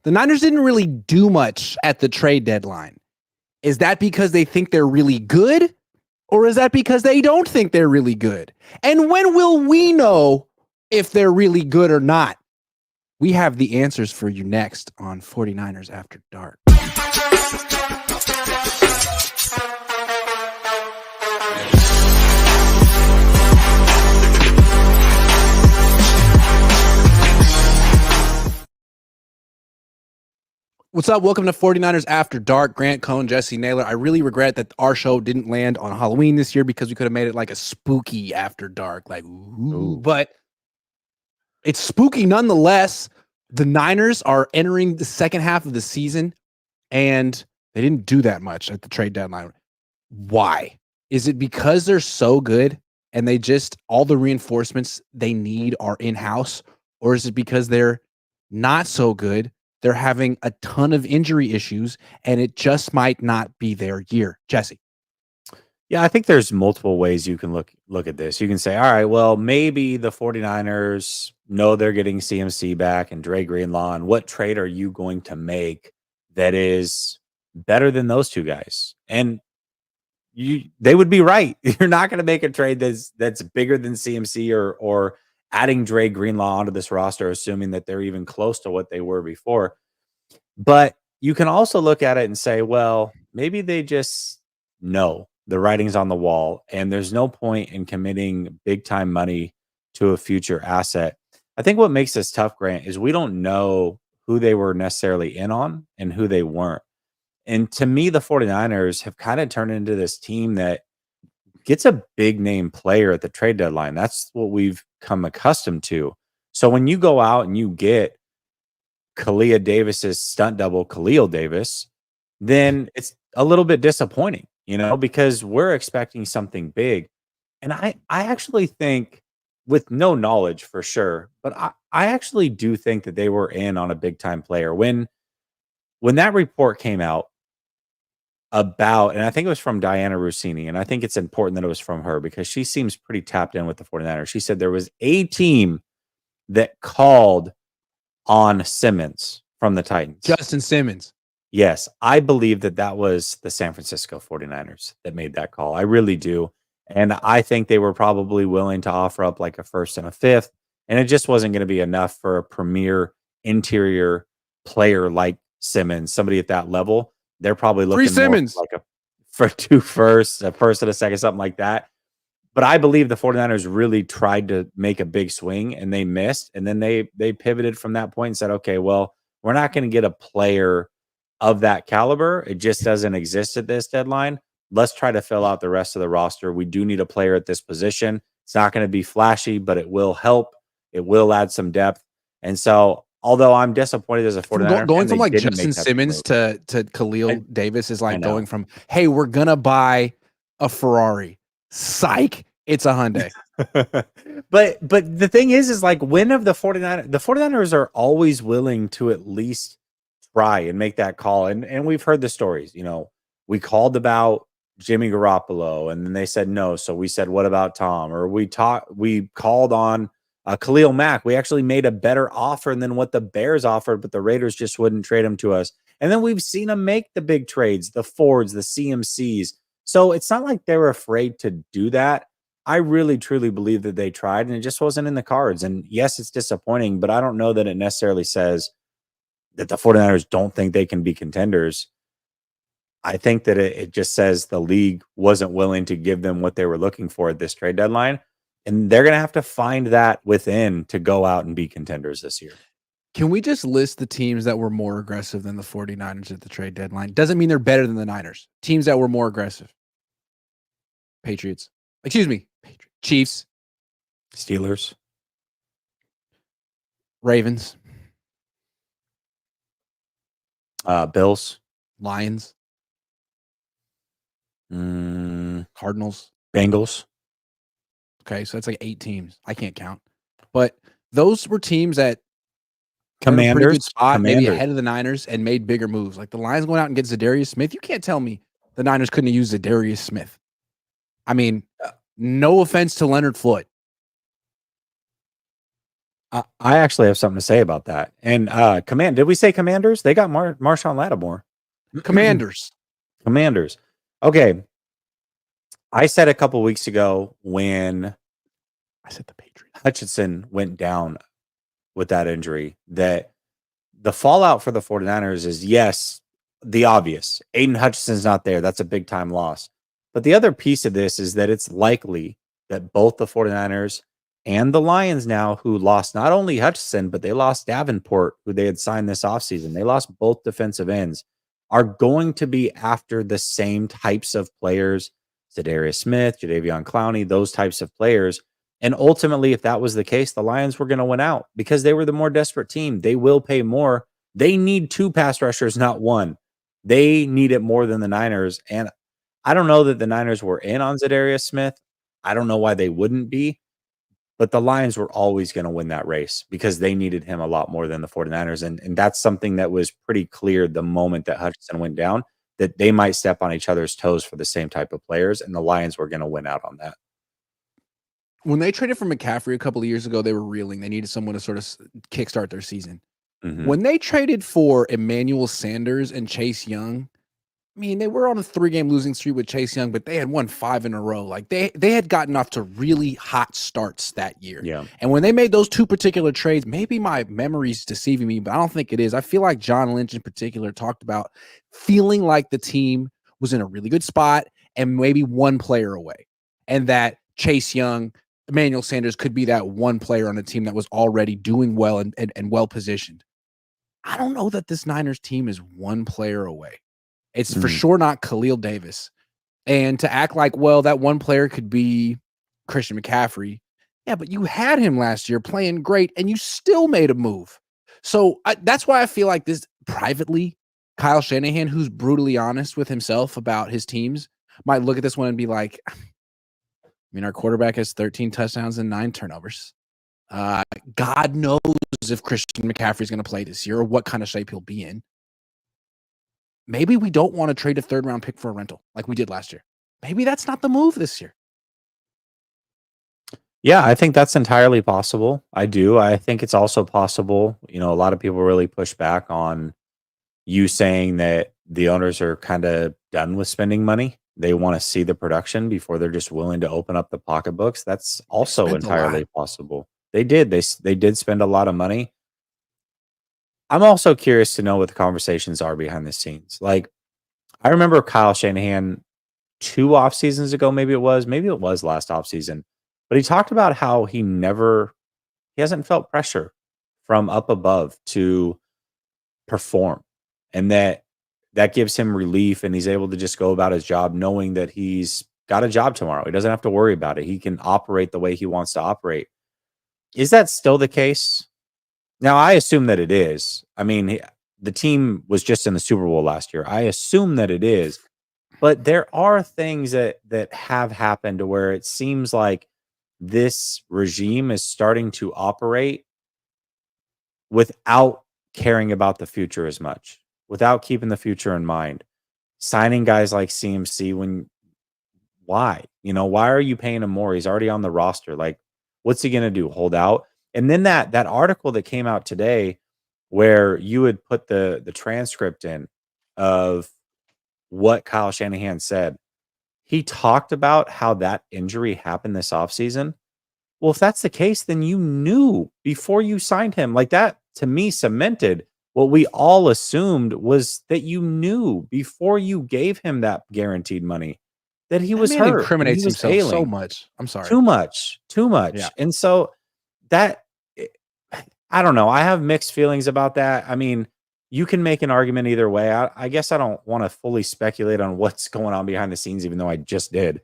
The Niners didn't really do much at the trade deadline. Is that because they think they're really good? Or is that because they don't think they're really good? And when will we know if they're really good or not? We have the answers for you next on 49ers After Dark. What's up? Welcome to 49ers After Dark. Grant, Cohn, Jessie Naylor. I really regret that our show didn't land on Halloween this year because we could have made it like a spooky After Dark. Like, ooh. But it's spooky nonetheless. The Niners are entering the second half of the season, and they didn't do that much at the trade deadline. Why? Is it because they're so good and they just, all the reinforcements they need are in-house? Or is it because they're not so good? They're having a ton of injury issues, and it just might not be their year. Jesse. Yeah, I think there's multiple ways you can look at this. You can say, all right, well, maybe the 49ers know they're getting CMC back and Dre Greenlaw, and what trade are you going to make that is better than those two guys? And they would be right. You're not going to make a trade that's bigger than CMC or adding Dre Greenlaw onto this roster, assuming that they're even close to what they were before. But you can also look at it and say, well, maybe they just know the writing's on the wall and there's no point in committing big time money to a future asset. I think what makes this tough, Grant, is we don't know who they were necessarily in on and who they weren't. And to me, the 49ers have kind of turned into this team that gets a big name player at the trade deadline. That's what we've come accustomed to. So when you go out and you get Kalia Davis's stunt double, Khalil Davis, then it's a little bit disappointing, because we're expecting something big. And I actually think, with no knowledge for sure, but I actually do think that they were in on a big time player. When that report came out about, and I think it was from Diana Rossini, and I think it's important that it was from her because she seems pretty tapped in with the 49ers. She said there was a team that called on Simmons from the Titans. Justin Simmons. Yes, I believe that was the San Francisco 49ers that made that call. I really do. And I think they were probably willing to offer up like a first and a fifth, and it just wasn't going to be enough for a premier interior player like Simmons, somebody at that level. They're probably looking more for two firsts, a first and a second, something like that. But I believe the 49ers really tried to make a big swing and they missed. And then they pivoted from that point and said, okay, well, we're not going to get a player of that caliber. It just doesn't exist at this deadline. Let's try to fill out the rest of the roster. We do need a player at this position. It's not going to be flashy, but it will help. It will add some depth. And so, although I'm disappointed as a 49er, going from like Justin Simmons to Khalil Davis is like going from, hey, we're going to buy a Ferrari. Psych. It's a Hyundai. but the thing is like, when of the 49ers are always willing to at least try and make that call. And we've heard the stories, we called about Jimmy Garoppolo and then they said no. So we said, what about Tom? Or we called on Khalil Mack. We actually made a better offer than what the Bears offered, but the Raiders just wouldn't trade him to us. And then we've seen them make the big trades, the Fords, the CMCs. So it's not like they were afraid to do that. I really, truly believe that they tried and it just wasn't in the cards. And yes, it's disappointing, but I don't know that it necessarily says that the 49ers don't think they can be contenders. I think that it just says the league wasn't willing to give them what they were looking for at this trade deadline. And they're going to have to find that within to go out and be contenders this year. Can we just list the teams that were more aggressive than the 49ers at the trade deadline? Doesn't mean they're better than the Niners. Teams that were more aggressive. Patriots. Chiefs. Steelers. Ravens. Bills. Lions. Cardinals. Bengals. Okay, so that's like 8 teams. I can't count. But those were teams that Commanders, pretty good spot, maybe ahead of the Niners, and made bigger moves. Like the Lions going out and get Zadarius Smith. You can't tell me the Niners couldn't have used Zadarius Smith. I mean, no offense to Leonard Floyd. I actually have something to say about that. And did we say Commanders? They got Marshawn Lattimore. Commanders. Commanders. Okay. I said a couple weeks ago when I said the Patriots. Hutchinson went down with that injury that the fallout for the 49ers is, yes, the obvious. Aiden Hutchinson's not there. That's a big time loss. But the other piece of this is that it's likely that both the 49ers and the Lions now, who lost not only Hutchinson, but they lost Davenport, who they had signed this offseason. They lost both defensive ends, are going to be after the same types of players, Zadarius Smith, Jadeveon Clowney, those types of players. And ultimately, if that was the case, the Lions were going to win out because they were the more desperate team. They will pay more. They need 2 pass rushers, not 1. They need it more than the Niners. And I don't know that the Niners were in on Zadarius Smith. I don't know why they wouldn't be. But the Lions were always going to win that race because they needed him a lot more than the 49ers. And that's something that was pretty clear the moment that Hutchinson went down, that they might step on each other's toes for the same type of players. And the Lions were going to win out on that. When they traded for McCaffrey a couple of years ago, they were reeling. They needed someone to sort of kickstart their season. Mm-hmm. When they traded for Emmanuel Sanders and Chase Young, I mean, they were on a 3-game losing streak with Chase Young, but they had won 5 in a row. Like they had gotten off to really hot starts that year. Yeah. And when they made those 2 particular trades, maybe my memory's deceiving me, but I don't think it is. I feel like John Lynch in particular talked about feeling like the team was in a really good spot and maybe 1 player away. And that Chase Young, Emmanuel Sanders could be that 1 player on a team that was already doing well and well positioned. I don't know that this Niners team is 1 player away. It's for sure not Khalil Davis. And to act like, well, that 1 player could be Christian McCaffrey. Yeah, but you had him last year playing great, and you still made a move. So that's why I feel like this privately, Kyle Shanahan, who's brutally honest with himself about his teams, might look at this one and be like, I mean, our quarterback has 13 touchdowns and 9 turnovers. God knows if Christian McCaffrey is going to play this year or what kind of shape he'll be in. Maybe we don't want to trade a 3rd-round pick for a rental like we did last year. Maybe that's not the move this year. Yeah, I think that's entirely possible. I do. I think it's also possible. A lot of people really push back on you saying that the owners are kind of done with spending money. They want to see the production before they're just willing to open up the pocketbooks. That's also entirely possible. They did. They did spend a lot of money. I'm also curious to know what the conversations are behind the scenes. Like, I remember Kyle Shanahan 2 off seasons ago, maybe it was last off season, but he talked about how he hasn't felt pressure from up above to perform, and that gives him relief, and he's able to just go about his job knowing that he's got a job tomorrow. He doesn't have to worry about it. He can operate the way he wants to operate. Is that still the case? Now, I assume that it is. I mean, the team was just in the Super Bowl last year. I assume that it is. But there are things that have happened to where it seems like this regime is starting to operate without caring about the future as much, without keeping the future in mind. Signing guys like CMC why? Why are you paying him more? He's already on the roster. Like, what's he going to do? Hold out? And then that article that came out today where you would put the transcript in of what Kyle Shanahan said. He talked about how that injury happened this offseason. Well, if that's the case, then you knew before you signed him. Like, that, to me, cemented what we all assumed was that you knew before you gave him that guaranteed money that he was hurt. Incriminates he was himself failing. so much. I'm sorry. Too much. Yeah. And so that, I don't know. I have mixed feelings about that. I mean, you can make an argument either way. I guess I don't want to fully speculate on what's going on behind the scenes, even though I just did,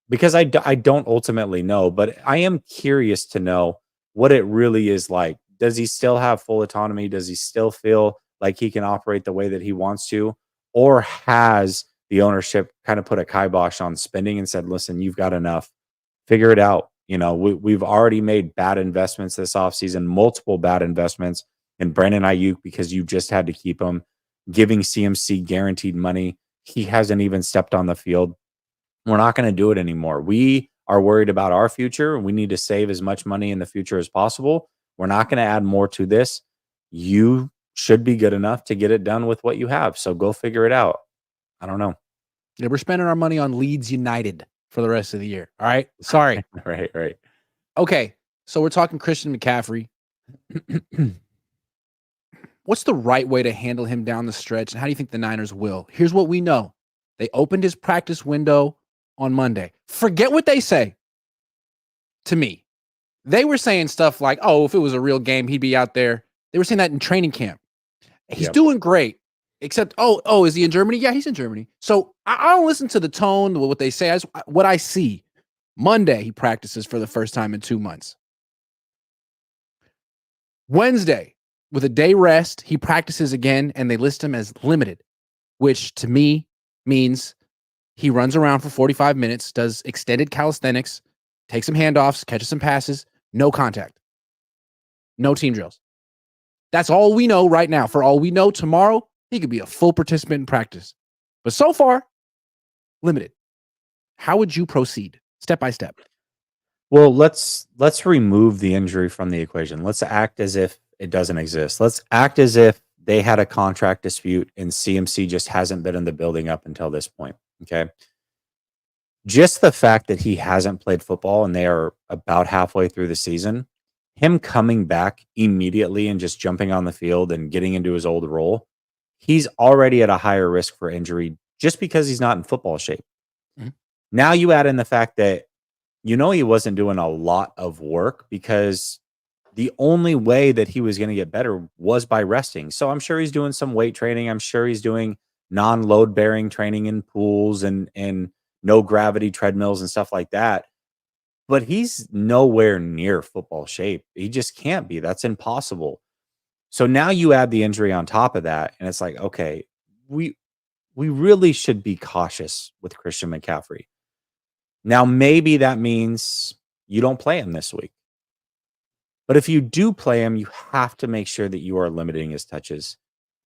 because I don't ultimately know. But I am curious to know what it really is like. Does he still have full autonomy? Does he still feel like he can operate the way that he wants to? Or has the ownership kind of put a kibosh on spending and said, listen, you've got enough. Figure it out. We've already made bad investments this offseason, multiple bad investments in Brandon Ayuk because you just had to keep him, giving CMC guaranteed money. He hasn't even stepped on the field. We're not going to do it anymore. We are worried about our future. We need to save as much money in the future as possible. We're not going to add more to this. You should be good enough to get it done with what you have. So go figure it out. I don't know. Yeah, we're spending our money on Leeds United for the rest of the year. All right. Sorry. Right. Okay. So we're talking Christian McCaffrey. What's the right way to handle him down the stretch? And how do you think the Niners will? Here's what we know. They opened his practice window on Monday. Forget what they say to me. They were saying stuff like, oh, if it was a real game, he'd be out there. They were saying that in training camp. He's doing great. Except, is he in Germany? Yeah, he's in Germany. So I don't listen to the tone, what they say. What I see, Monday, he practices for the first time in 2 months. Wednesday, with a day rest, he practices again, and they list him as limited, which to me means he runs around for 45 minutes, does extended calisthenics, takes some handoffs, catches some passes, no contact, no team drills. That's all we know right now. For all we know, tomorrow, he could be a full participant in practice. But so far, limited. How would you proceed step by step? Well, let's remove the injury from the equation. Let's act as if it doesn't exist. Let's act as if they had a contract dispute and CMC just hasn't been in the building up until this point. Okay. Just the fact that he hasn't played football and they are about halfway through the season, him coming back immediately and just jumping on the field and getting into his old role, he's already at a higher risk for injury just because he's not in football shape. Mm-hmm. Now you add in the fact that, he wasn't doing a lot of work because the only way that he was going to get better was by resting. So I'm sure he's doing some weight training. I'm sure he's doing non-load bearing training in pools and no gravity treadmills and stuff like that. But he's nowhere near football shape. He just can't be. That's impossible. So now you add the injury on top of that, and it's like, okay, we really should be cautious with Christian McCaffrey. Now, maybe that means you don't play him this week. But if you do play him, you have to make sure that you are limiting his touches.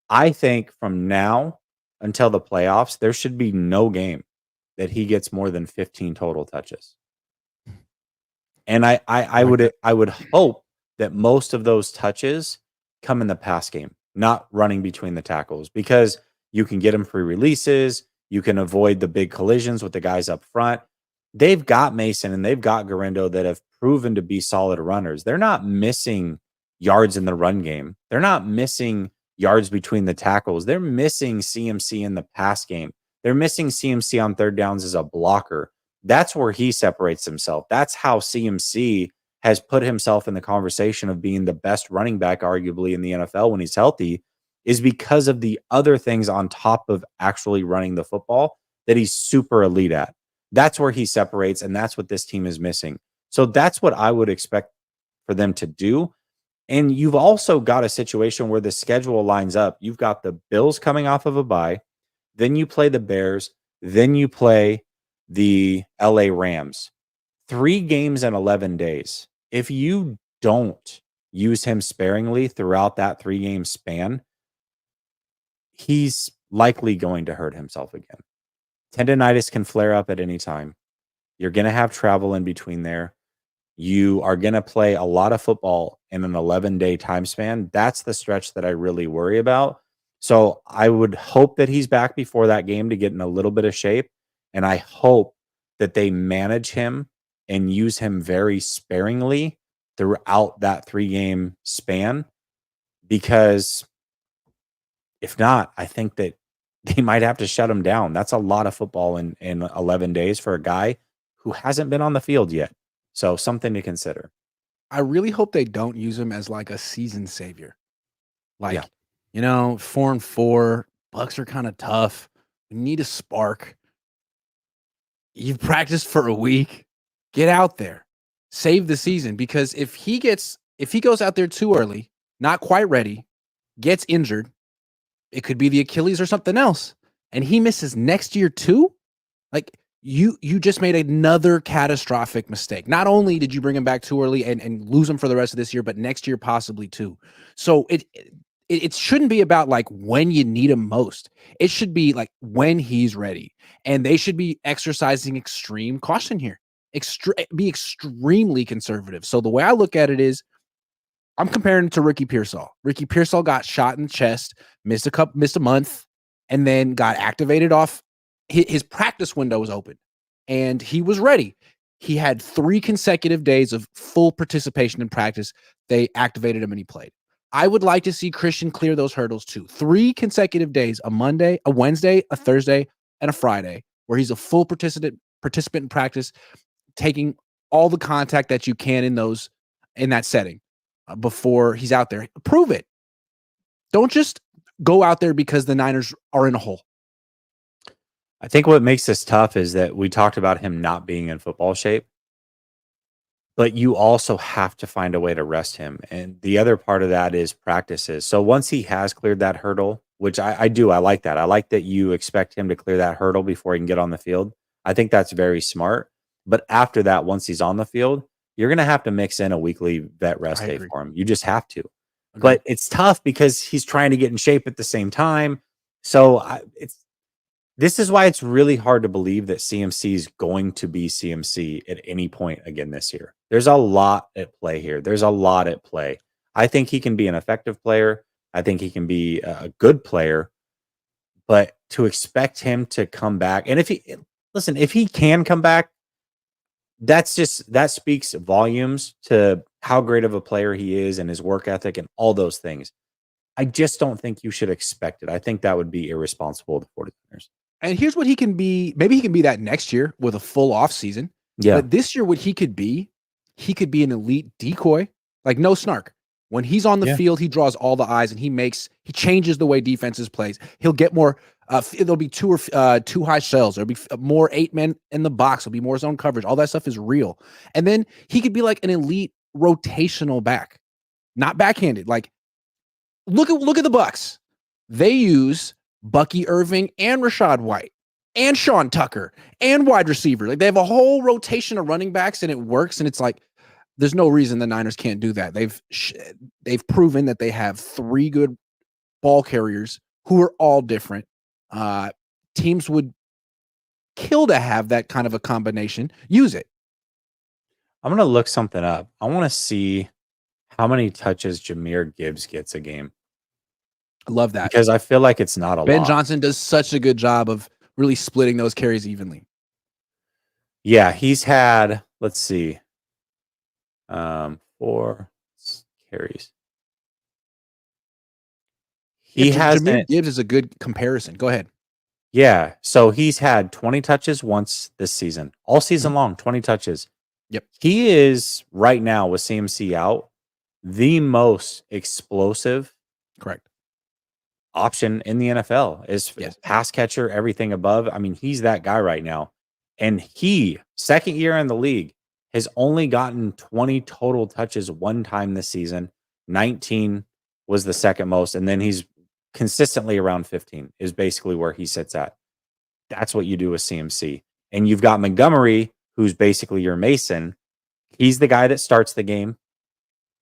I think from now until the playoffs, there should be no game that he gets more than 15 total touches. And I would hope that most of those touches come in the pass game, not running between the tackles, because you can get him free releases. You can avoid the big collisions with the guys up front. They've got Mason and they've got Garindo that have proven to be solid runners. They're not missing yards in the run game. They're not missing yards between the tackles. They're missing CMC in the pass game. They're missing CMC on third downs as a blocker. That's where he separates himself. That's how CMC has put himself in the conversation of being the best running back, arguably, in the NFL when he's healthy, is because of the other things on top of actually running the football that he's super elite at. That's where he separates, and that's what this team is missing. So that's what I would expect for them to do. And you've also got a situation where the schedule lines up. You've got the Bills coming off of a bye. Then you play the Bears. Then you play the LA Rams. 3 games in 11 days. If you don't use him sparingly throughout that 3-game span, he's likely going to hurt himself again. Tendinitis can flare up at any time. You're going to have travel in between there. You are going to play a lot of football in an 11-day time span. That's the stretch that I really worry about. So I would hope that he's back before that game to get in a little bit of shape. And I hope that they manage him and use him very sparingly throughout that 3-game span. Because if not, I think that they might have to shut him down. That's a lot of football in 11 days for a guy who hasn't been on the field yet. So something to consider. I really hope they don't use him as like a season savior. 4-4, Bucks are kind of tough. We need a spark. You've practiced for a week. Get out there. Save the season, because if he goes out there too early, not quite ready, gets injured, it could be the Achilles or something else, and he misses next year too. Like you just made another catastrophic mistake. Not only did you bring him back too early and lose him for the rest of this year, but next year possibly too. So it shouldn't be about like when you need him most. It should be like when he's ready, and they should be exercising extreme caution here. Be extremely conservative. So the way I look at it is, I'm comparing it to Ricky Pearsall. Ricky Pearsall got shot in the chest, missed a month, and then got activated off. His practice window was open, and he was ready. He had 3 consecutive days of full participation in practice. They activated him and he played. I would like to see Christian clear those hurdles too. 3 consecutive days, a Monday, a Wednesday, a Thursday, and a Friday, where he's a full participant in practice, taking all the contact that you can in that setting before he's out there. Prove it. Don't just go out there because the Niners are in a hole. I think what makes this tough is that we talked about him not being in football shape, but you also have to find a way to rest him. And the other part of that is practices. So once he has cleared that hurdle, which I do, I like that. I like that you expect him to clear that hurdle before he can get on the field. I think that's very smart. But after that, once he's on the field, you're going to have to mix in a weekly vet rest day for him. You just have to. Agreed. But it's tough because he's trying to get in shape at the same time. So this is why it's really hard to believe that CMC is going to be CMC at any point again this year. There's a lot at play here. There's a lot at play. I think he can be an effective player. I think he can be a good player. But to expect him to come back, and if he can come back, that speaks volumes to how great of a player he is and his work ethic and all those things. I just don't think you should expect it. I think that would be irresponsible of the 49ers. And here's what he can be. Maybe he can be that next year with a full off season. Yeah. But this year, what he could be an elite decoy, like no snark. When he's on the field, he draws all the eyes and he changes the way defenses plays. He'll get more. There'll be two high shells. There'll be more 8 men in the box. There'll be more zone coverage. All that stuff is real. And then he could be like an elite rotational back, not backhanded. Like look at the Bucks. They use Bucky Irving and Rashad White and Sean Tucker and wide receiver. Like they have a whole rotation of running backs and it works. And it's like, there's no reason the Niners can't do that. They've proven that they have 3 good ball carriers who are all different. Teams would kill to have that kind of a combination. Use it. I'm going to look something up. I want to see how many touches Jahmyr Gibbs gets a game. I love that. Because I feel like it's not a lot. Ben Johnson does such a good job of really splitting those carries evenly. Yeah, he's had, let's see, 4 carries. Jahmyr Gibbs is a good comparison. Go ahead. Yeah, so he's had 20 touches once this season. All season long, 20 touches. Yep. He is, right now, with CMC out, the most explosive option in the NFL. Is pass catcher, everything above. I mean, he's that guy right now. And he, second year in the league, has only gotten 20 total touches one time this season. 19 was the second most. And then he's consistently around 15 is basically where he sits at. That's what you do with CMC. And you've got Montgomery, who's basically your Mason. He's the guy that starts the game.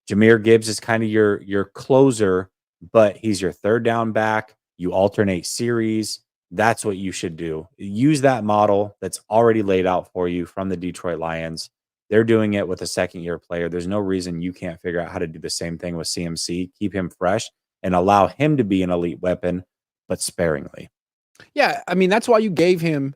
Jahmyr Gibbs is kind of your closer, but he's your third down back. You alternate series. That's what you should do. Use that model that's already laid out for you from the Detroit Lions. They're doing it with a second-year player. There's no reason you can't figure out how to do the same thing with CMC, keep him fresh, and allow him to be an elite weapon, but sparingly. Yeah, I mean, that's why you gave him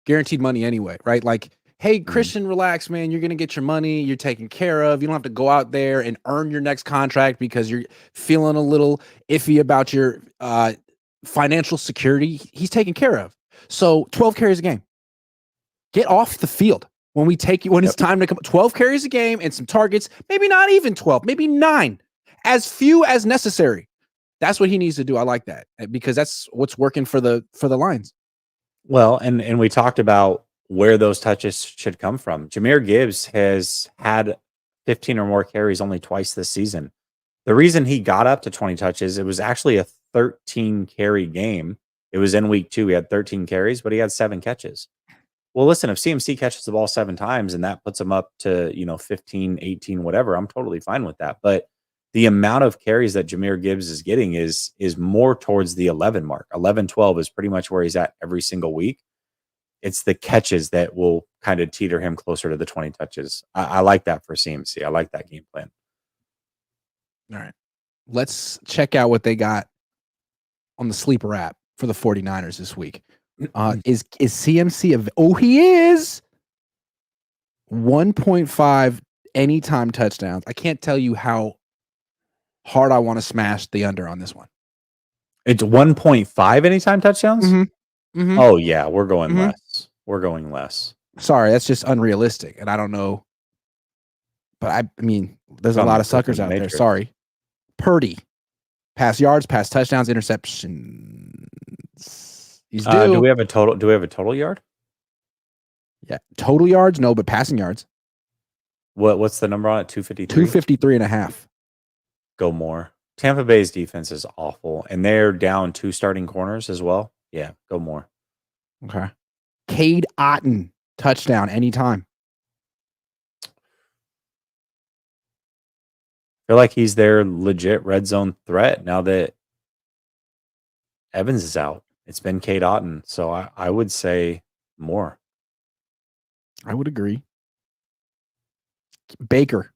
guaranteed money anyway, right? Like, hey, Christian, relax, man. You're going to get your money. You're taken care of. You don't have to go out there and earn your next contract because you're feeling a little iffy about your financial security. He's taken care of. So 12 carries a game. Get off the field. When it's time to come, 12 carries a game and some targets, maybe not even 12, maybe 9, as few as necessary. That's what he needs to do. I like that because that's what's working for the Lions. Well, and we talked about where those touches should come from. Jahmyr Gibbs has had 15 or more carries only twice this season. The reason he got up to 20 touches, it was actually a 13 carry game. It was in week 2. He had 13 carries, but he had 7 catches. Well, listen, if CMC catches the ball 7 times and that puts him up to, 15, 18, whatever, I'm totally fine with that. But the amount of carries that Jahmyr Gibbs is getting is more towards the 11 mark. 11, 12 is pretty much where he's at every single week. It's the catches that will kind of teeter him closer to the 20 touches. I like that for CMC. I like that game plan. All right. Let's check out what they got on the sleeper app for the 49ers this week. Is CMC he is 1.5 anytime touchdowns. I can't tell you how hard I want to smash the under on this one. It's 1.5 anytime touchdowns? Mm-hmm. Oh, yeah, we're going less. We're going less. Sorry, that's just unrealistic, and I don't know. But I mean, there's a lot of suckers out there. Sorry. Purdy. Pass yards, pass touchdowns, interceptions. He's due. Do we have a total yard? Yeah. Total yards? No, but passing yards. What's the number on it? 253? 253.5. Go more. Tampa Bay's defense is awful, and they're down 2 starting corners as well. Yeah, go more. Okay. Cade Otton, touchdown anytime. I feel like he's their legit red zone threat now that Evans is out. It's been Cade Otton, so I would say more. I would agree. Baker.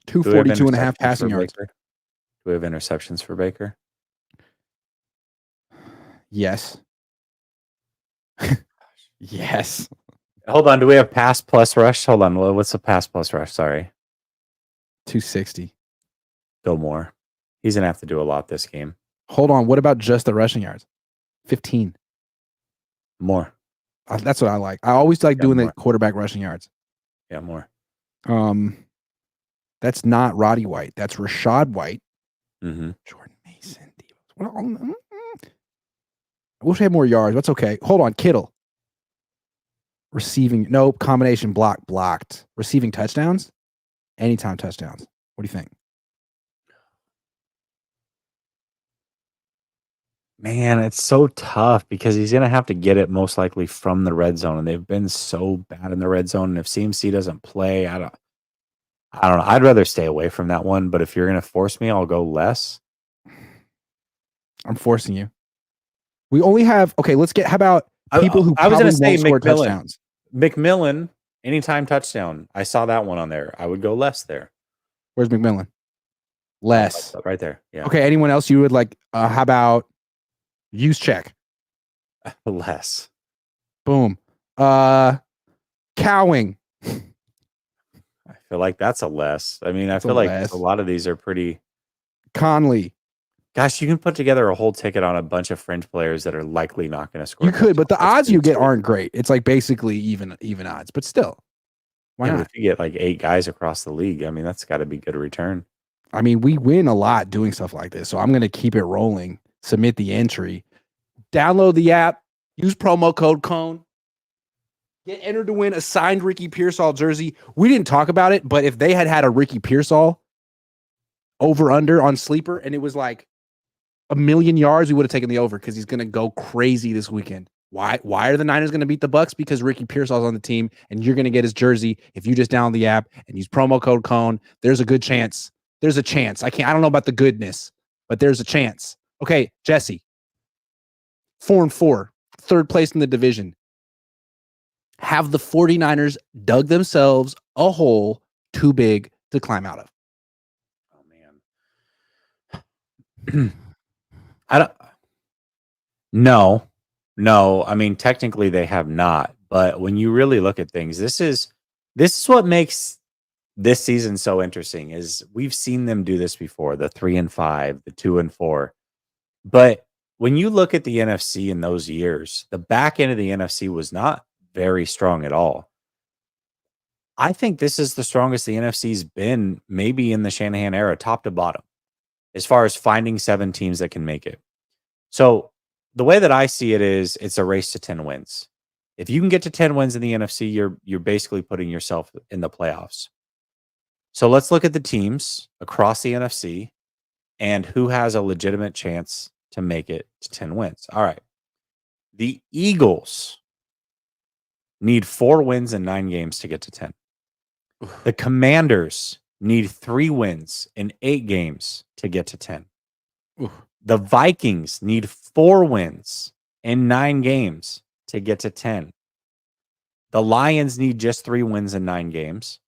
242.5 passing yards. Do we have interceptions for Baker? Yes. Yes. Hold on. Do we have pass plus rush? Hold on. What's the pass plus rush? Sorry. 260. Go more. He's going to have to do a lot this game. Hold on. What about just the rushing yards? 15. More. That's what I like. I always like doing the quarterback rushing yards. Yeah, more. That's not Roddy White. That's Rashad White. Mm-hmm. Jordan Mason. I wish I had more yards. That's okay. Hold on. Kittle. Receiving. Nope. Combination blocked. Receiving touchdowns. Anytime touchdowns. What do you think? Man, it's so tough because he's going to have to get it most likely from the red zone, and they've been so bad in the red zone. And if CMC doesn't play, I don't know. I'd rather stay away from that one, but if you're going to force me, I'll go less. I'm forcing you. We only have let's get. How about people who I was going to say score touchdowns? McMillan, anytime touchdown. I saw that one on there. I would go less there. Where's McMillan? Less. Right there. Yeah. Okay. Anyone else you would like? How about use check? Less. Boom. Cowing. I feel like that's a less. I mean, I feel like a lot of these are pretty. Conley. Gosh, you can put together a whole ticket on a bunch of fringe players that are likely not going to score. You could, but the odds you get aren't great. It's like basically even odds, but still. Why not? If you get like 8 guys across the league, I mean, that's got to be good return. I mean, we win a lot doing stuff like this, so I'm going to keep it rolling. Submit the entry. Download the app. Use promo code Cohn. Get entered to win a signed Ricky Pearsall jersey. We didn't talk about it, but if they had a Ricky Pearsall over-under on Sleeper and it was like 1 million yards, we would have taken the over because he's going to go crazy this weekend. Why are the Niners going to beat the Bucks? Because Ricky Pearsall's on the team, and you're going to get his jersey if you just download the app and use promo code Cohn. There's a good chance. There's a chance. I don't know about the goodness, but there's a chance. Okay, Jesse. 4-4, third place in the division. Have the 49ers dug themselves a hole too big to climb out of? Oh man. No. I mean, technically they have not, but when you really look at things, this is what makes this season so interesting. Is we've seen them do this before, the 3-5, the 2-4, but when you look at the NFC in those years, the back end of the NFC was not very strong at all. I think this is the strongest the NFC's been, maybe in the Shanahan era, top to bottom, as far as finding 7 teams that can make it. So the way that I see it is it's a race to 10 wins. If you can get to 10 wins in the NFC, you're basically putting yourself in the playoffs. So let's look at the teams across the NFC and who has a legitimate chance to make it to 10 wins. All right. The Eagles need 4 wins in 9 games to get to 10. The Commanders need 3 wins in 8 games to get to 10. The Vikings need 4 wins in 9 games to get to 10. The Lions need just 3 wins in 9 games.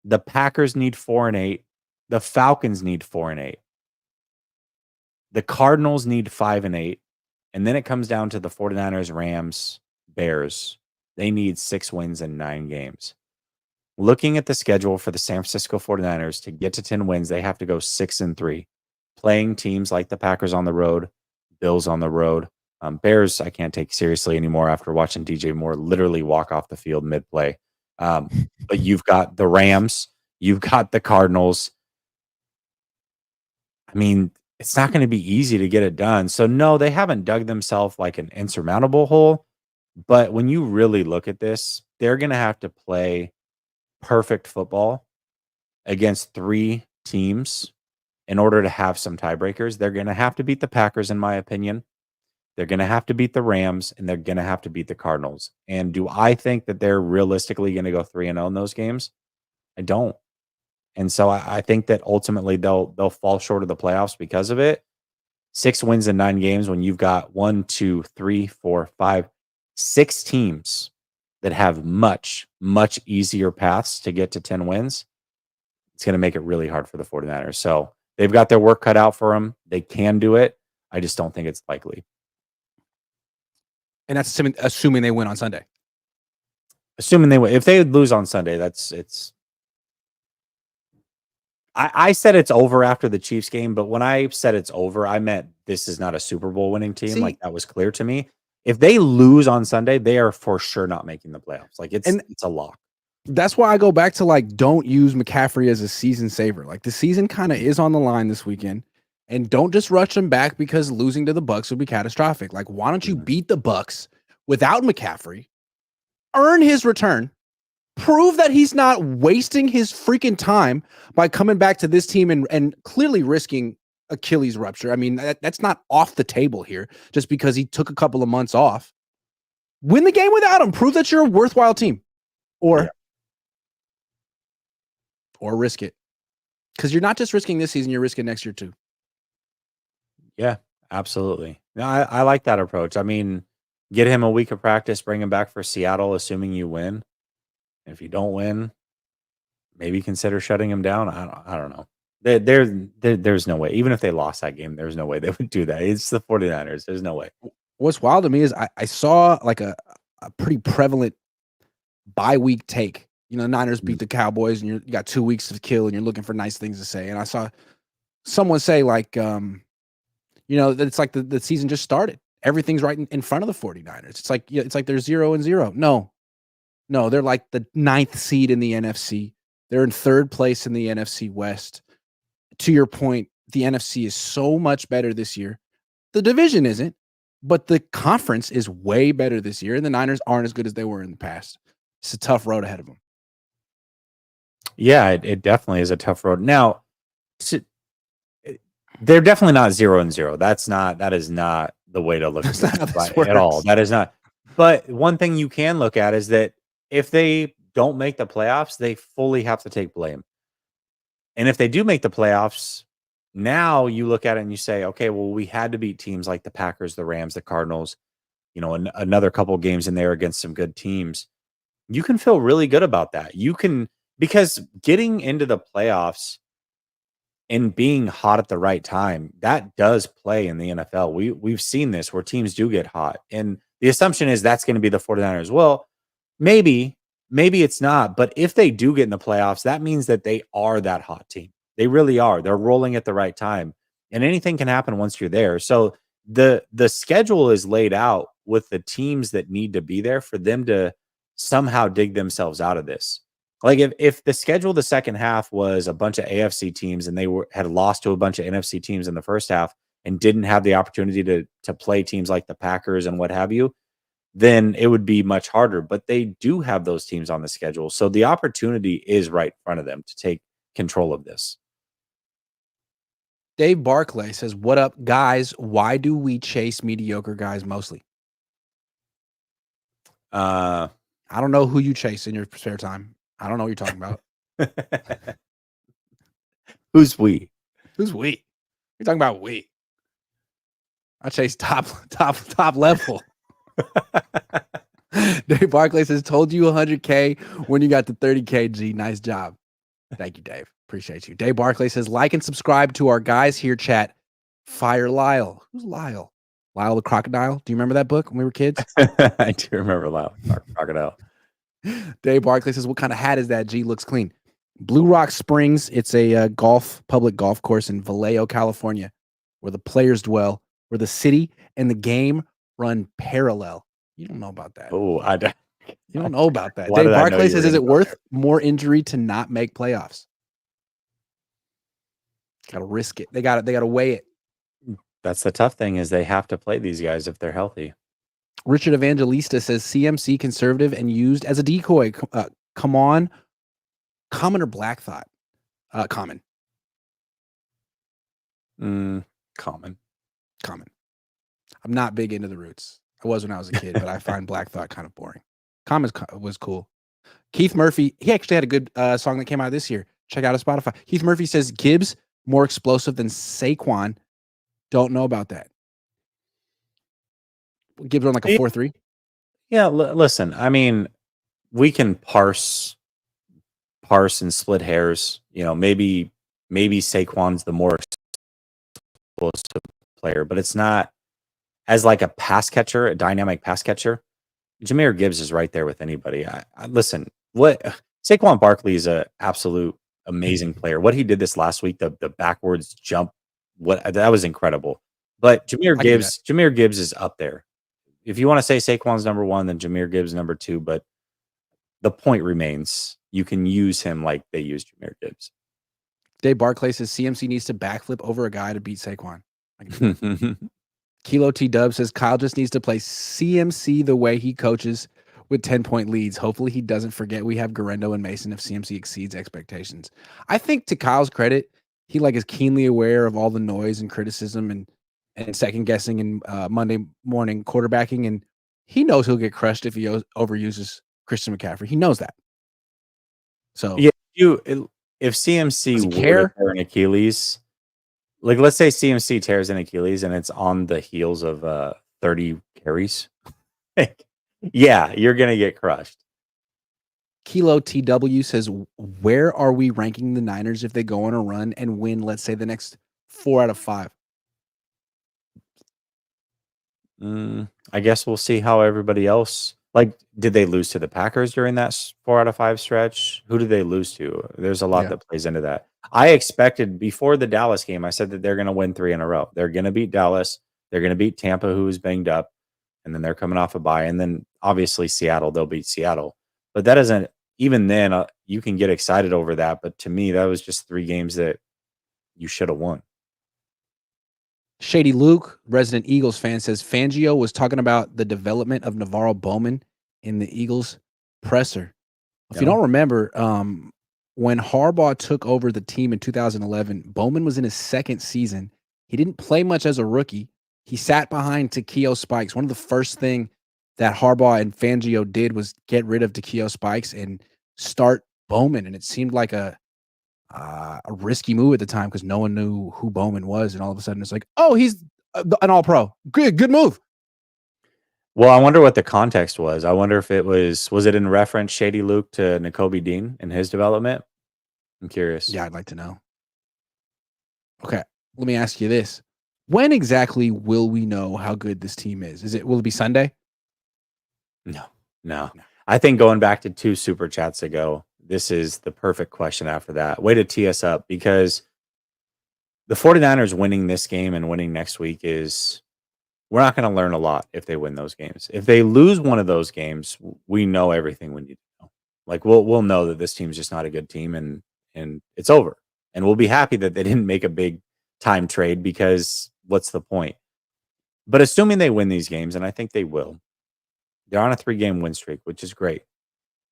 The Packers need 4-8. The Falcons need 4-8. The Cardinals need 5-8. And then it comes down to the 49ers, Rams, Bears. They need 6 wins in 9 games. Looking at the schedule for the San Francisco 49ers, to get to 10 wins, they have to go 6-3, playing teams like the Packers on the road, Bills on the road. Bears, I can't take seriously anymore after watching DJ Moore literally walk off the field mid-play. But you've got the Rams, you've got the Cardinals. I mean, it's not going to be easy to get it done. So, no, they haven't dug themselves like an insurmountable hole. But when you really look at this, they're going to have to play perfect football against 3 teams in order to have some tiebreakers. They're going to have to beat the Packers, in my opinion. They're going to have to beat the Rams, and they're going to have to beat the Cardinals. And do I think that they're realistically going to go 3-0 in those games? I don't. And so I think that ultimately they'll fall short of the playoffs because of it. 6 wins in 9 games when you've got 1, 2, 3, 4, 5, 6 teams that have much, much easier paths to get to 10 wins. It's going to make it really hard for the 49ers. So they've got their work cut out for them. They can do it. I just don't think it's likely. And that's assuming they win on Sunday. Assuming they win. If they lose on Sunday, it's. I said it's over after the Chiefs game, but when I said it's over, I meant this is not a Super Bowl winning team. Like, that was clear to me. If they lose on Sunday, they are for sure not making the playoffs. Like, it's a lock. That's why I go back to, like, don't use McCaffrey as a season saver. Like, the season kind of is on the line this weekend, and don't just rush him back because losing to the Bucs would be catastrophic. Like, why don't you beat the Bucs without McCaffrey, earn his return, prove that he's not wasting his freaking time by coming back to this team and clearly risking Achilles rupture. I mean, that's not off the table here just because he took a couple of months off. Win the game without him. Prove that you're a worthwhile team. Or risk it. Because you're not just risking this season, you're risking next year too. Yeah, absolutely. No, I like that approach. I mean, get him a week of practice, bring him back for Seattle, assuming you win. If you don't win, maybe consider shutting him down. I don't know. There's no way. Even if they lost that game, there's no way they would do that. It's the 49ers. There's no way. What's wild to me is I saw like a pretty prevalent bye-week take. You know, the Niners beat the Cowboys, and you got 2 weeks to kill, and you're looking for nice things to say. And I saw someone say, like, you know, that it's like the season just started. Everything's right in front of the 49ers. It's like they're 0-0. No, they're like the 9th seed in the NFC. They're in 3rd place in the NFC West. To your point, the NFC is so much better this year. The division isn't, but the conference is way better this year, and the Niners aren't as good as they were in the past. It's a tough road ahead of them. Yeah, it definitely is a tough road. Now, they're definitely not 0-0. That is not the way to look at it at all. That is not. But one thing you can look at is that if they don't make the playoffs, they fully have to take blame. And if they do make the playoffs, now you look at it and you say, okay, well, we had to beat teams like the Packers, the Rams, the Cardinals, you know, another couple games in there against some good teams. You can feel really good about that. You can, because getting into the playoffs and being hot at the right time, that does play in the NFL. We've seen this where teams do get hot. And the assumption is that's going to be the 49ers. Well, maybe it's not. But if they do get in the playoffs, that means that they are that hot team. They really are. They're rolling at the right time. And anything can happen once you're there. So the schedule is laid out with the teams that need to be there for them to somehow dig themselves out of this. Like if the schedule the second half was a bunch of AFC teams and they had lost to a bunch of NFC teams in the first half and didn't have the opportunity to play teams like the Packers and what have you, then it would be much harder. But they do have those teams on the schedule. So the opportunity is right in front of them to take control of this. Dave Barclay says, what up, guys? Why do we chase mediocre guys mostly? I don't know who you chase in your spare time. I don't know what you're talking about. Who's we? Who's we? You're talking about we. I chase top level. Dave Barclay says, told you 100K when you got the 30K, G. Nice job. Thank you, Dave. Appreciate you. Dave Barclay says, like and subscribe to our guys here chat. Fire Lyle. Who's Lyle? Lyle the Crocodile. Do you remember that book when we were kids? I do remember Lyle Crocodile. Dave Barclay says, what kind of hat is that? G looks clean. Blue Rock Springs. It's a public golf course in Vallejo, California, where the players dwell, where the city and the game run parallel. You don't know about that. Oh, I don't. You don't know about that. Why Dave did I know Barclay you says, were is gonna it go worth there? more injury to not make playoffs? Got to risk it. They got to weigh it. That's the tough thing is they have to play these guys if they're healthy. Richard Evangelista says CMC conservative and used as a decoy. Come on. Common or Black Thought? Common. Common. I'm not big into the Roots. I was when I was a kid, but I find Black Thought kind of boring. Common was cool. Keith Murphy, he actually had a good song that came out this year. Check out his Spotify. Keith Murphy says Gibbs more explosive than Saquon. Don't know about that. Gibbs on like a 4-3. Yeah, listen. I mean, we can parse and split hairs. You know, maybe Saquon's the more explosive player, but it's not as like a pass catcher, a dynamic pass catcher. Jahmyr Gibbs is right there with anybody. I listen. What Saquon Barkley is a absolute amazing player. What he did this last week, the backwards jump, that was incredible. But Jahmyr Gibbs is up there. If you want to say Saquon's number one, then Jahmyr Gibbs number two. But the point remains, you can use him like they used Jahmyr Gibbs. Dave Barclay says CMC needs to backflip over a guy to beat Saquon. Kilo T Dub says Kyle just needs to play CMC the way he coaches with 10-point leads. Hopefully he doesn't forget we have Garendo and Mason if CMC exceeds expectations. I think to Kyle's credit, he is keenly aware of all the noise and criticism and second guessing and Monday morning quarterbacking, and he knows he'll get crushed if he overuses Christian McCaffrey. He knows that. So yeah, if CMC were to tear an Achilles, like let's say CMC tears an Achilles and it's on the heels of 30 carries, yeah, you're gonna get crushed. Kilo TW says, where are we ranking the Niners if they go on a run and win, let's say, the next 4 out of 5? I guess we'll see how everybody else. Like, did they lose to the Packers during that 4 out of 5 stretch? Who did they lose to? There's a lot that plays into that. I expected before the Dallas game, I said that they're going to win 3 in a row. They're going to beat Dallas. They're going to beat Tampa, who is banged up. And then they're coming off a bye. And then obviously Seattle, they'll beat Seattle. But that isn't, even then, you can get excited over that. But to me, that was just 3 games that you should have won. Shady Luke, resident Eagles fan, says Fangio was talking about the development of Navarro Bowman in the Eagles presser. If you don't remember, when Harbaugh took over the team in 2011, Bowman was in his 2nd season. He didn't play much as a rookie. He sat behind Takeo Spikes. One of the first thing that Harbaugh and Fangio did was get rid of Takeo Spikes and start Bowman. And it seemed like a risky move at the time because no one knew who Bowman was. And all of a sudden it's like, oh, he's an all-pro. Good move. Well, I wonder what the context was. I wonder if it was it in reference, Shady Luke, to Nakobe Dean and his development? I'm curious. Yeah, I'd like to know. Okay, let me ask you this. When exactly will we know how good this team is? Will it be Sunday? No. I think going back to 2 super chats ago, this is the perfect question after that. Way to tee us up, because the 49ers winning this game and winning next week we're not going to learn a lot if they win those games. If they lose one of those games, we know everything we need to know. Like we'll know that this team's just not a good team and it's over. And we'll be happy that they didn't make a big time trade, because what's the point? But assuming they win these games, and I think they will, they're on a 3-game win streak, which is great.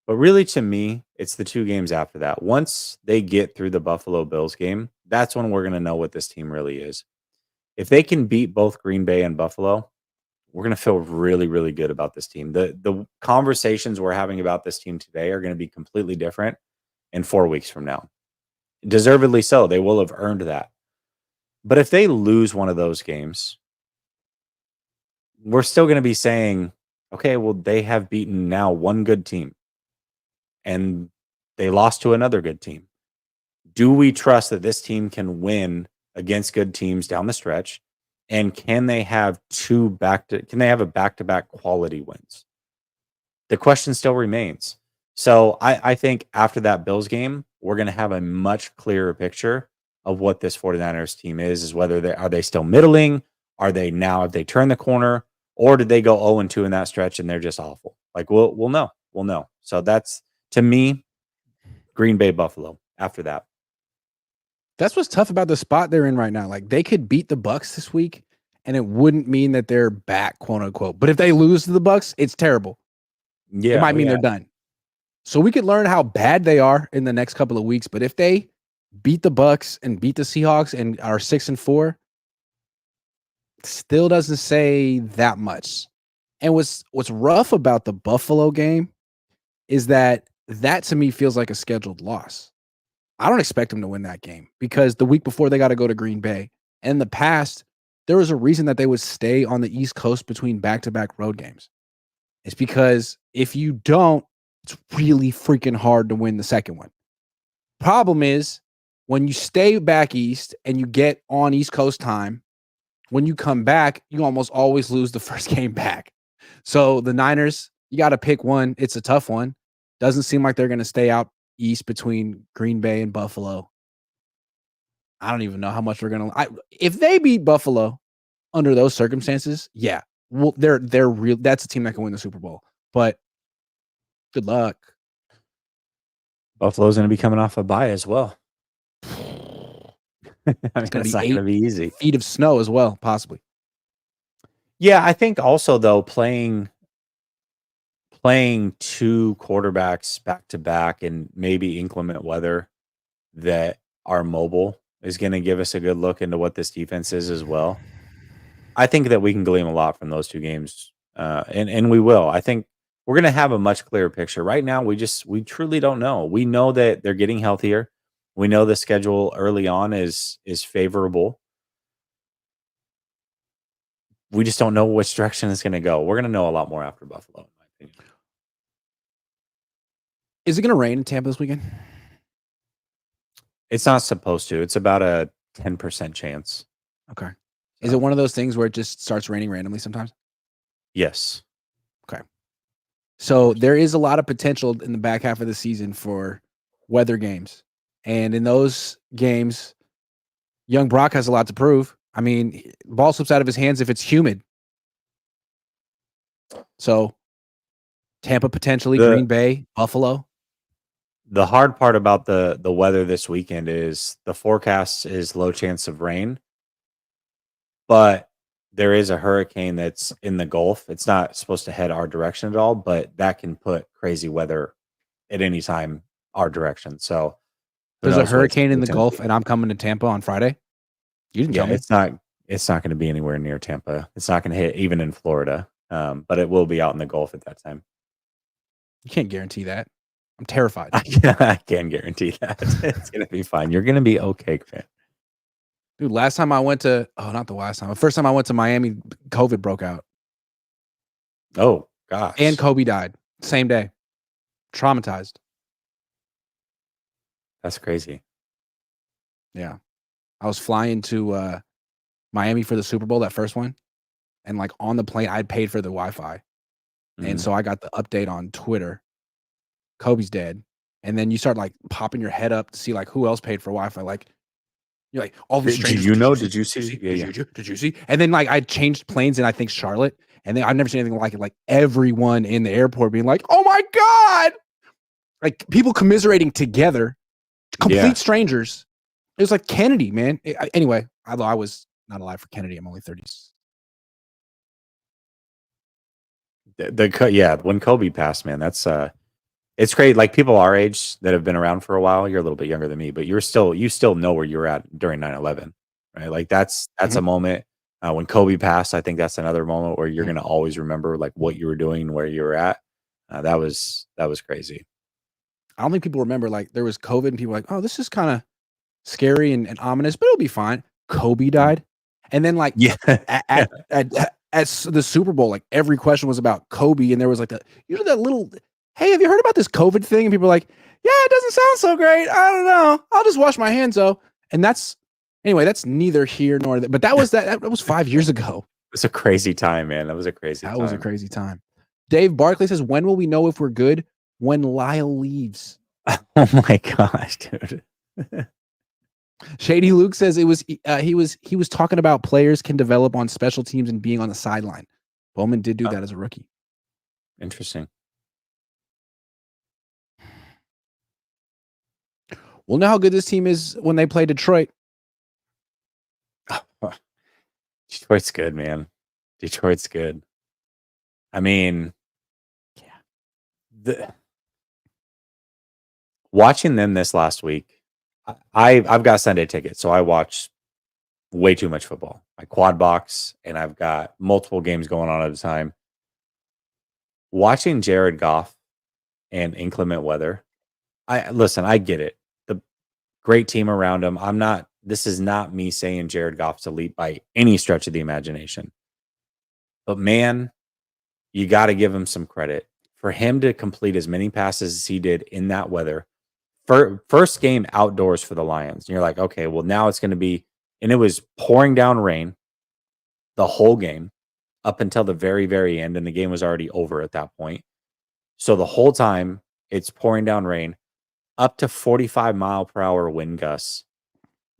But really, to me, it's the 2 games after that. Once they get through the Buffalo Bills game, that's when we're going to know what this team really is. If they can beat both Green Bay and Buffalo, we're going to feel really, really good about this team. The conversations we're having about this team today are going to be completely different in 4 weeks from now. Deservedly so. They will have earned that. But if they lose one of those games, we're still going to be saying, okay, well, they have beaten now one good team, and they lost to another good team. Do we trust that this team can win against good teams down the stretch? And can they have a back-to-back quality wins? The question still remains. So I think after that Bills game, we're going to have a much clearer picture of what this 49ers team is whether are they still middling? Are they now, have they turned the corner? Or did they go 0-2 in that stretch and they're just awful? Like we'll know. We'll know. So that's, to me, Green Bay, Buffalo after that. That's what's tough about the spot they're in right now. Like they could beat the Bucks this week and it wouldn't mean that they're back, quote unquote. But if they lose to the Bucks, it's terrible. Yeah. It might mean they're done. So we could learn how bad they are in the next couple of weeks. But if they beat the Bucks and beat the Seahawks and are 6-4, still doesn't say that much. And what's rough about the Buffalo game is that to me feels like a scheduled loss. I don't expect them to win that game because the week before they got to go to Green Bay. And in the past, there was a reason that they would stay on the East Coast between back-to-back road games. It's because if you don't, it's really freaking hard to win the second one. Problem is, when you stay back east and you get on East Coast time, when you come back, you almost always lose the first game back. So the Niners, you got to pick one. It's a tough one. Doesn't seem like they're going to stay out east between Green Bay and Buffalo. I don't even know how much we're going to. If they beat Buffalo under those circumstances, yeah, well, they're real. That's a team that can win the Super Bowl. But good luck. Buffalo's going to be coming off a bye as well. It's going to be easy. Feet of snow as well, possibly. Yeah, I think also though playing two quarterbacks back to back and maybe inclement weather that are mobile is going to give us a good look into what this defense is as well. I think that we can glean a lot from those two games, and we will. I think we're going to have a much clearer picture. Right now, we truly don't know. We know that they're getting healthier. We know the schedule early on is favorable. We just don't know which direction it's going to go. We're going to know a lot more after Buffalo, in my opinion. Is it going to rain in Tampa this weekend? It's not supposed to. It's about a 10% chance. Okay. Is it one of those things where it just starts raining randomly sometimes? Yes. Okay. So there is a lot of potential in the back half of the season for weather games. And in those games, young Brock has a lot to prove. I mean, ball slips out of his hands if it's humid. So Tampa potentially, Green Bay, Buffalo. The hard part about the weather this weekend is the forecast is low chance of rain, but there is a hurricane that's in the Gulf. It's not supposed to head our direction at all, but that can put crazy weather at any time our direction. So there's a hurricane in the Gulf, and I'm coming to Tampa on Friday. You didn't tell me. It's not going to be anywhere near Tampa. It's not going to hit even in Florida, but it will be out in the Gulf at that time. You can't guarantee that. I'm terrified. I can guarantee that. It's going to be fine. You're going to be okay, man. Dude, last time I went to, not the last time, the first time I went to Miami, COVID broke out. Oh, gosh. And Kobe died. Same day. Traumatized. That's crazy. Yeah. I was flying to Miami for the Super Bowl, that first one. And like on the plane, I'd paid for the Wi-Fi. Mm-hmm. And so I got the update on Twitter. Kobe's dead. And then you start like popping your head up to see like who else paid for Wi-Fi. Like you're like, all these strangers. Did you see? Did you see? And then like I changed planes in I think Charlotte. And then I've never seen anything like it. Like everyone in the airport being like, oh my God. Like people commiserating together. Complete strangers. It was like Kennedy, man. Anyway, although I was not alive for Kennedy. I'm only 30s. When Kobe passed, man, that's it's great. Like people our age that have been around for a while, you're a little bit younger than me, but you still know where you're at during 9/11, right? Like that's a moment when Kobe passed. I think that's another moment where you're going to always remember like what you were doing and where you were at. That was crazy. I don't think people remember like there was COVID and people were like, oh, this is kind of scary and ominous, but it'll be fine. Kobe died. And then like at the Super Bowl, like every question was about Kobe. And there was like that little, hey, have you heard about this COVID thing? And people were like, Yeah, it doesn't sound so great. I don't know. I'll just wash my hands though. And that's neither here nor there. But that was 5 years ago. It was a crazy time, man. That was a crazy That time. was a crazy time. Dave Barkley says, when will we know if we're good? When Lyle leaves. Oh my gosh, dude. Shady Luke says he was talking about players can develop on special teams and being on the sideline. Bowman did do that as a rookie. Interesting. We'll know how good this team is when they play Detroit. Detroit's good, man. Detroit's good. I mean, watching them this last week, I've got Sunday tickets, so I watch way too much football. I quad box, and I've got multiple games going on at a time. Watching Jared Goff and inclement weather, I get it. The great team around him. This is not me saying Jared Goff's elite by any stretch of the imagination. But man, you got to give him some credit for him to complete as many passes as he did in that weather. First game outdoors for the Lions. And you're like, okay, well, now it's going to be, and it was pouring down rain the whole game up until the very, very end. And the game was already over at that point. So the whole time it's pouring down rain up to 45-mile-per-hour wind gusts.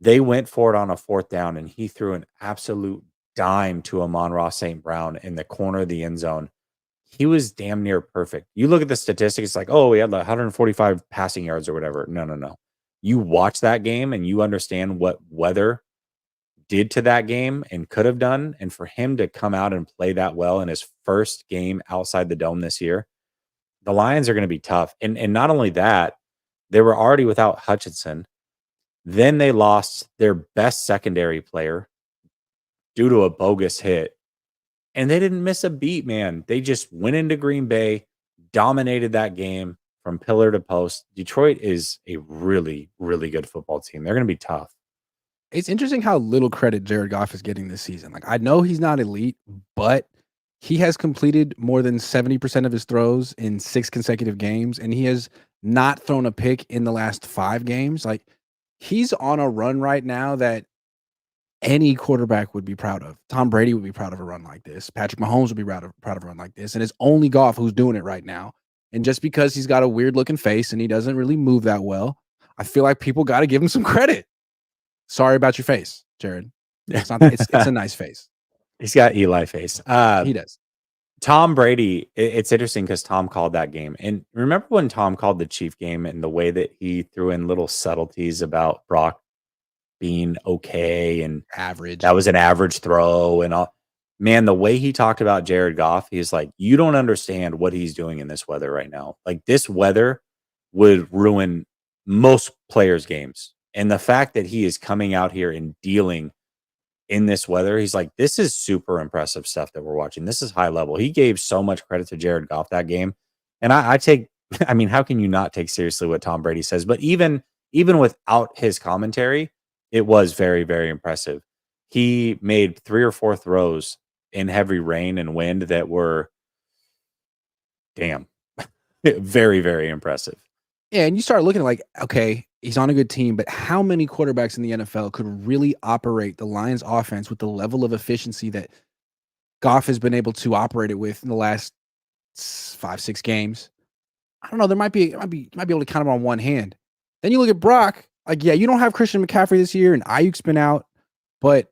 They went for it on a fourth down, and he threw an absolute dime to Amon-Ra St. Brown in the corner of the end zone. He was damn near perfect. You look at the statistics, it's like, oh, he had like 145 passing yards or whatever. No. You watch that game and you understand what weather did to that game and could have done. And for him to come out and play that well in his first game outside the dome this year, the Lions are going to be tough. And not only that, they were already without Hutchinson. Then they lost their best secondary player due to a bogus hit. And they didn't miss a beat, man. They just went into Green Bay, dominated that game from pillar to post. Detroit is a really, really good football team. They're going to be tough. It's interesting how little credit Jared Goff is getting this season. Like, I know he's not elite, but he has completed more than 70% of his throws in 6 consecutive games, and he has not thrown a pick in the last 5 games. Like, he's on a run right now that any quarterback would be proud of. Tom Brady would be proud of a run like this. Patrick Mahomes would be proud of a run like this. And it's only Goff who's doing it right now. And just because he's got a weird looking face and he doesn't really move that well, I feel like people got to give him some credit. Sorry about your face, Jared. It's not. It's a nice face. He's got Eli face. He does. Tom Brady. It's interesting because Tom called that game. And remember when Tom called the Chief game and the way that he threw in little subtleties about Brock being okay and average. That was an average throw and all. Man, the way he talked about Jared Goff, he's like, you don't understand what he's doing in this weather right now. Like, this weather would ruin most players' games. And the fact that he is coming out here and dealing in this weather, he's like, this is super impressive stuff that we're watching. This is high level. He gave so much credit to Jared Goff that game. And I mean, how can you not take seriously what Tom Brady says? But even without his commentary, it was very, very impressive. He made 3 or 4 throws in heavy rain and wind that were, very, very impressive. Yeah, and you start looking at like, okay, he's on a good team, but how many quarterbacks in the NFL could really operate the Lions offense with the level of efficiency that Goff has been able to operate it with in the last 5-6 games? I don't know. There might be able to count them on one hand. Then you look at Brock. Like, yeah, you don't have Christian McCaffrey this year, and Ayuk's been out, but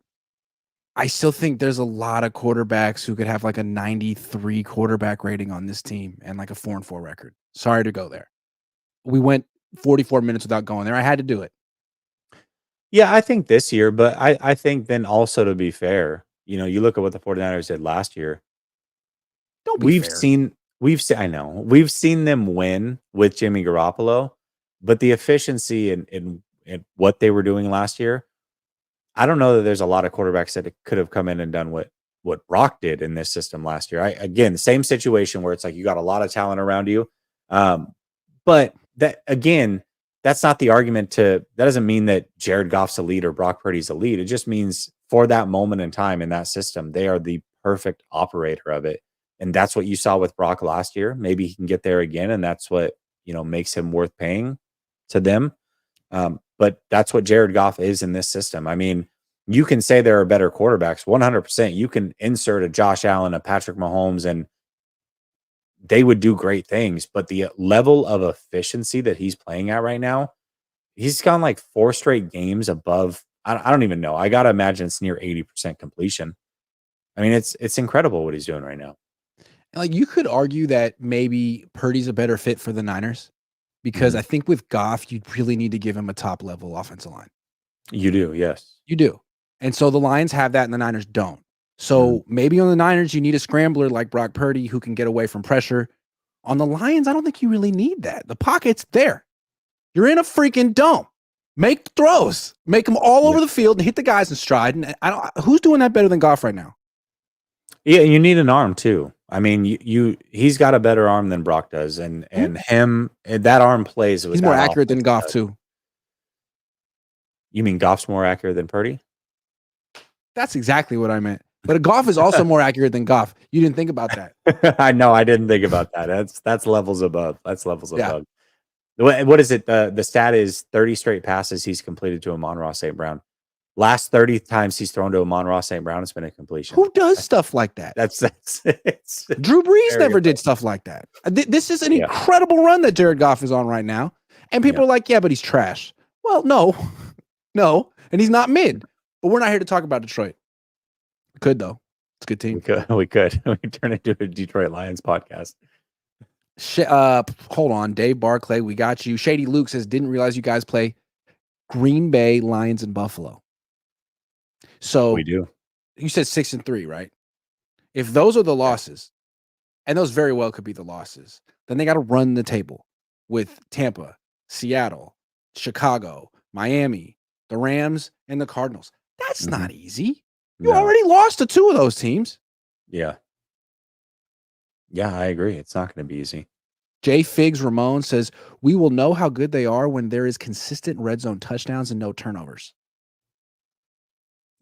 I still think there's a lot of quarterbacks who could have like a 93 quarterback rating on this team and like a 4-4 record. Sorry to go there. We went 44 minutes without going there. I had to do it. Yeah, I think this year, but I think then also, to be fair, you look at what the 49ers did last year. Don't be We've fair. seen we've seen them win with Jimmy Garoppolo, but the efficiency and what they were doing last year, I don't know that there's a lot of quarterbacks that could have come in and done what Brock did in this system last year. Again, same situation where it's like you got a lot of talent around you. But that, again, that's not the argument that doesn't mean that Jared Goff's elite or Brock Purdy's elite. It just means for that moment in time in that system, they are the perfect operator of it. And that's what you saw with Brock last year. Maybe he can get there again. And that's what makes him worth paying to them. But that's what Jared Goff is in this system. I mean, you can say there are better quarterbacks, 100%. You can insert a Josh Allen, a Patrick Mahomes, and they would do great things. But the level of efficiency that he's playing at right now, he's gone like 4 straight games above. I don't even know. I got to imagine it's near 80% completion. I mean, it's incredible what he's doing right now. Like, you could argue that maybe Purdy's a better fit for the Niners because I think with Goff, you really need to give him a top level offensive line. You do, yes. You do. And so the Lions have that and the Niners don't. So maybe on the Niners, you need a scrambler like Brock Purdy who can get away from pressure. On the Lions, I don't think you really need that. The pocket's there. You're in a freaking dome. Make throws. Make them all over the field and hit the guys in stride. And who's doing that better than Goff right now? Yeah, you need an arm too. I mean, he's got a better arm than Brock does, and that arm plays with. He's more accurate than Goff too. You mean Goff's more accurate than Purdy? That's exactly what I meant. But Goff is also more accurate than Goff. You didn't think about that. I know. I didn't think about that. That's levels above. That's levels above. What is it? The stat is 30 straight passes he's completed to Amon-Ra St. Brown. Last 30 times he's thrown to Amon-Ra St. Brown, it's been a completion. Who does stuff like that? It's Drew Brees never did stuff like that. This is an incredible run that Jared Goff is on right now. And people are like, yeah, but he's trash. Well, no. And he's not mid. But we're not here to talk about Detroit. We could, though. It's a good team. We could. We could turn it into a Detroit Lions podcast. Hold on. Dave Barclay, we got you. Shady Luke says, didn't realize you guys play Green Bay, Lions, and Buffalo. So we do. You said 6-3, right? If those are the losses, and those very well could be the losses, then they got to run the table with Tampa, Seattle, Chicago, Miami, the Rams, and the Cardinals. That's not easy. You already lost to 2 of those teams. Yeah. Yeah, I agree. It's not going to be easy. J. Figs Ramon says, we will know how good they are when there is consistent red zone touchdowns and no turnovers.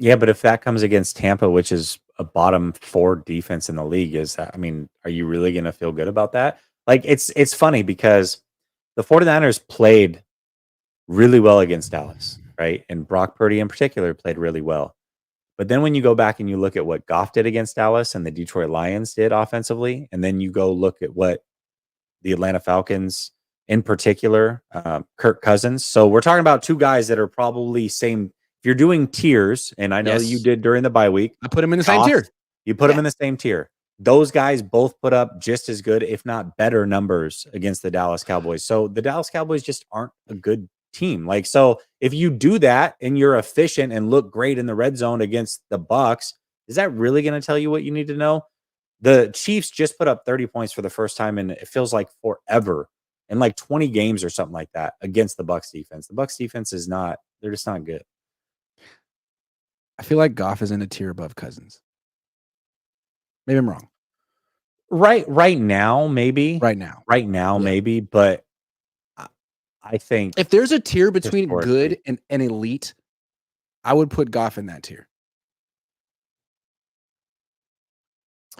Yeah, but if that comes against Tampa, which is a bottom 4 defense in the league, are you really going to feel good about that? Like, it's funny because the 49ers played really well against Dallas, right? And Brock Purdy in particular played really well. But then when you go back and you look at what Goff did against Dallas and the Detroit Lions did offensively, and then you go look at what the Atlanta Falcons, in particular, Kirk Cousins. So we're talking about 2 guys that are probably same. If you're doing tiers, and I know you did during the bye week, I put them in the same tier. You put them in the same tier. Those guys both put up just as good, if not better, numbers against the Dallas Cowboys. So the Dallas Cowboys just aren't a good team. Like, so if you do that and you're efficient and look great in the red zone against the Bucs, is that really going to tell you what you need to know? The Chiefs just put up 30 points for the first time in, it feels like, forever, in like 20 games or something like that against the Bucs defense. The Bucs defense is not, they're just not good. I feel like Goff is in a tier above Cousins. Maybe I'm wrong. Right now, maybe. Right now, maybe. But I think if there's a tier between good and elite, I would put Goff in that tier.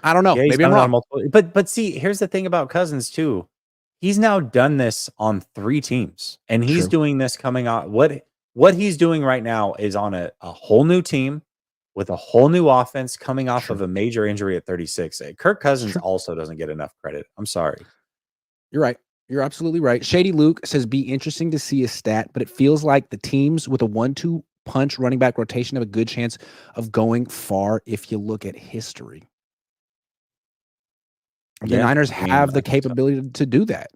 I don't know. Yeah, maybe I'm wrong. But see, here's the thing about Cousins too. He's now done this on 3 teams, and he's doing this coming out. What he's doing right now is on a whole new team with a whole new offense coming off of a major injury at 36. Kirk Cousins also doesn't get enough credit. I'm sorry. You're right. You're absolutely right. Shady Luke says, be interesting to see a stat, but it feels like the teams with a 1-2 punch running back rotation have a good chance of going far if you look at history. The Niners have the capability to do that.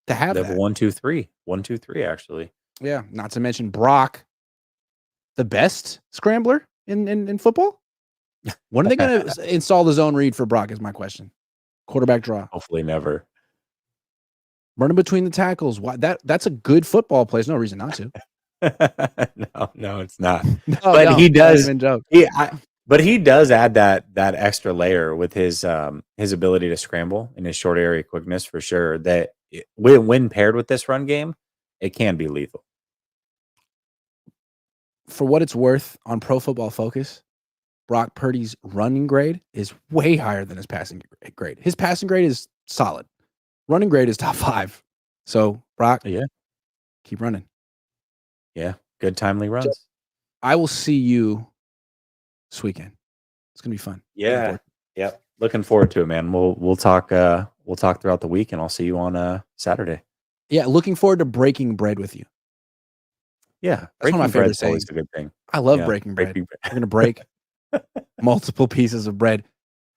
To have that. 1-2-3. 1-2-3, actually. Yeah. Not to mention Brock, the best scrambler in football. When are they going to install the zone read for Brock is my question. Quarterback draw. Hopefully never. Running between the tackles. Why that's a good football play. There's no reason not to. No, it's not. But he does. But he does add that extra layer with his ability to scramble and his short area quickness for sure. That when paired with this run game, it can be lethal. For what it's worth, on Pro Football Focus, Brock Purdy's running grade is way higher than his passing grade. His passing grade is solid. Running grade is top 5. So, Brock, Yeah. keep running. Yeah. Good timely runs. I will see you this weekend. It's gonna be fun. Yeah. Yep. Looking forward to it, man. We'll talk throughout the week, and I'll see you on Saturday. Yeah, looking forward to breaking bread with you. Yeah. That's one of my favorite bread's always sayings. a good thing. I love Yeah, breaking bread. breaking We're gonna break multiple pieces of bread.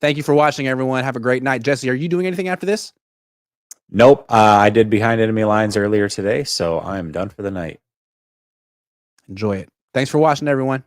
Thank you for watching, everyone. Have a great night. Jesse, are you doing anything after this? Nope. I did Behind Enemy Lines earlier today, so I'm done for the night. Enjoy it. Thanks for watching, everyone.